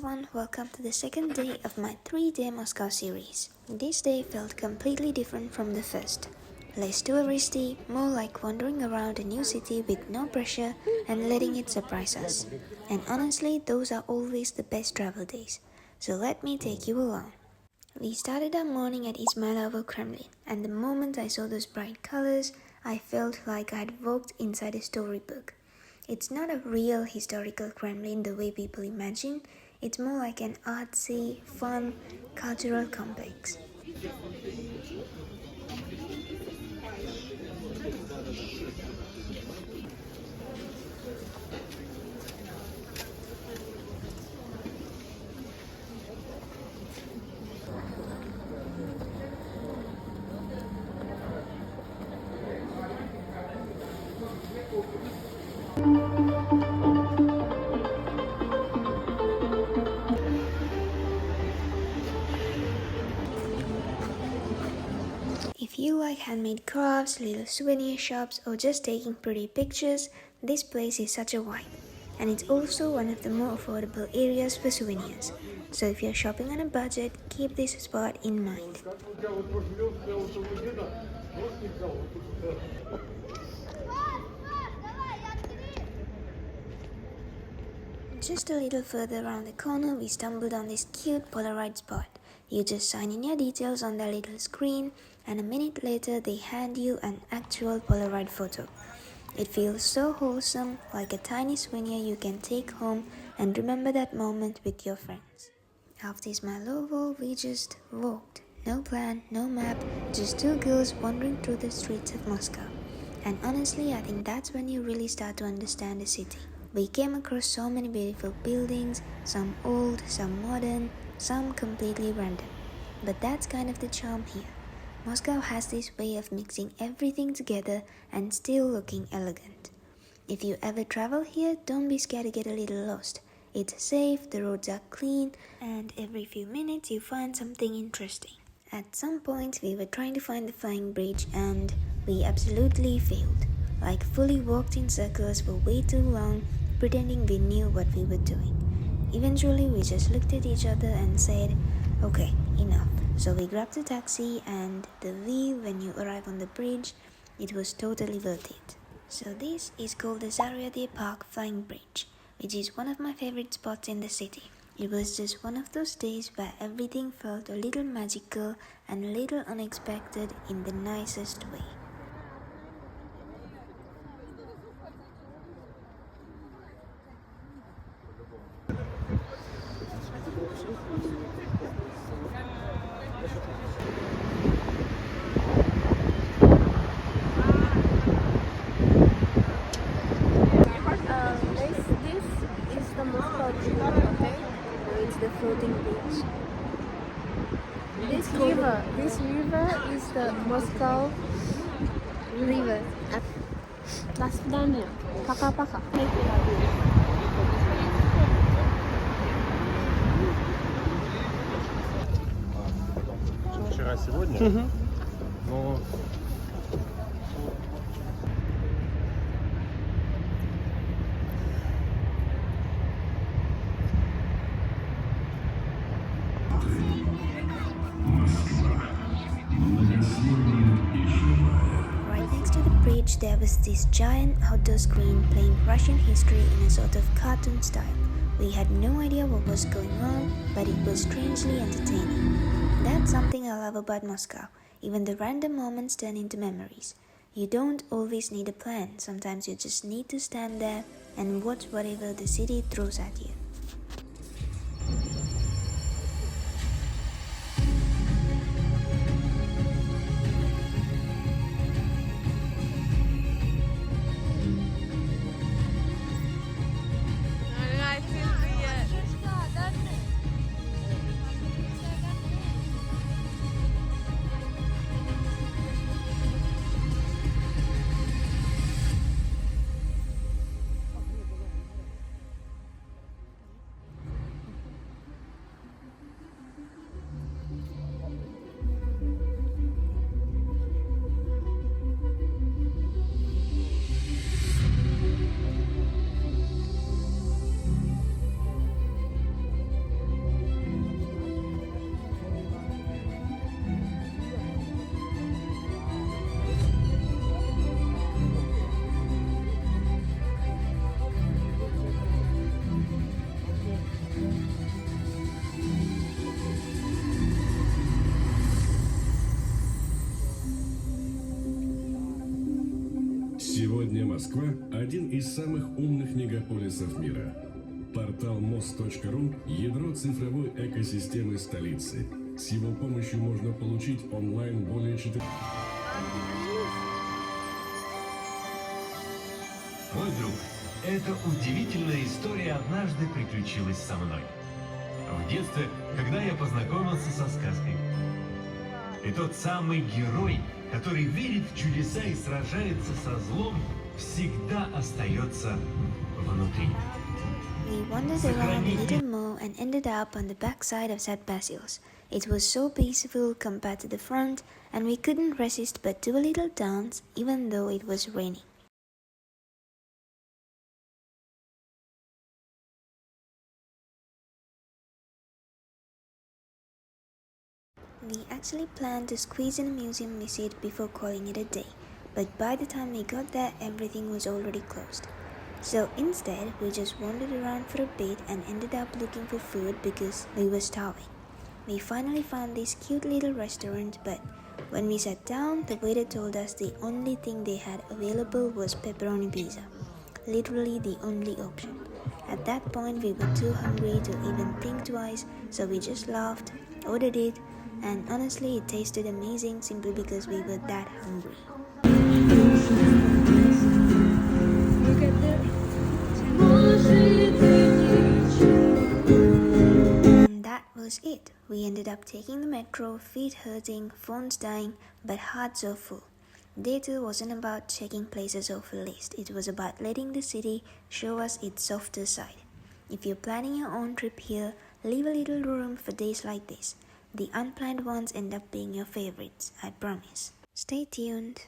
everyone, welcome to the second day of my 3-day Moscow series. This day felt completely different from the first. Less touristy, more like wandering around a new city with no pressure and letting it surprise us. And honestly, those are always the best travel days. So let me take you along. We started our morning at Isma Kremlin, and the moment I saw those bright colors, I felt like I had walked inside a storybook. It's not a real historical Kremlin the way people imagine, it's more like an artsy, fun, cultural complex. If you like handmade crafts, little souvenir shops, or just taking pretty pictures, this place is such a vibe. And it's also one of the more affordable areas for souvenirs. So if you're shopping on a budget, keep this spot in mind. Just a little further around the corner, we stumbled on this cute Polaroid spot. You just sign in your details on their little screen, and a minute later they hand you an actual Polaroid photo. It feels so wholesome, like a tiny souvenir you can take home and remember that moment with your friends. After my low we just walked. No plan, no map, just two girls wandering through the streets of Moscow. And honestly, I think that's when you really start to understand the city. We came across so many beautiful buildings, some old, some modern, some completely random. But that's kind of the charm here. Moscow has this way of mixing everything together and still looking elegant. If you ever travel here, don't be scared to get a little lost. It's safe, the roads are clean, and every few minutes you find something interesting. At some point, we were trying to find the flying bridge and we absolutely failed. Like fully walked in circles for way too long, pretending we knew what we were doing. Eventually, we just looked at each other and said, okay, enough. So we grabbed a taxi, and the view when you arrive on the bridge, it was totally worth it. So this is called the Zaryadye Park Flying Bridge, which is one of my favorite spots in the city. It was just one of those days where everything felt a little magical and a little unexpected in the nicest way. This is the Moscow river, okay? It's the floating bridge. This river is the Moscow river. До свидания. Пока-пока. Вчера, сегодня, но... Right next to the bridge, there was this giant outdoor screen playing Russian history in a sort of cartoon style. We had no idea what was going on, but it was strangely entertaining. That's something I love about Moscow. Even the random moments turn into memories. You don't always need a plan. Sometimes you just need to stand there and watch whatever the city throws at you. Москва – один из самых умных мегаполисов мира. Портал мост.ру – ядро цифровой экосистемы столицы. С его помощью можно получить онлайн более 4... Мой друг, эта удивительная история однажды приключилась со мной. В детстве, когда я познакомился со сказкой. И тот самый герой, который верит в чудеса и сражается со злом, всегда остается внутри. We wandered around a little more and ended up on the backside of St. Basil's. It was so peaceful compared to the front, and we couldn't resist but do a little dance even though it was raining. We actually planned to squeeze in a museum visit before calling it a day, but by the time we got there, everything was already closed. So instead, we just wandered around for a bit and ended up looking for food because we were starving. We finally found this cute little restaurant, but when we sat down, the waiter told us the only thing they had available was pepperoni pizza. Literally the only option. At that point, we were too hungry to even think twice, so we just laughed, ordered it, and honestly, it tasted amazing simply because we were that hungry. Look at that. And that was it. We ended up taking the metro, feet hurting, phones dying, but hearts so full. Day 2 wasn't about checking places off a list. It was about letting the city show us its softer side. If you're planning your own trip here, leave a little room for days like this. The unplanned ones end up being your favorites, I promise. Stay tuned.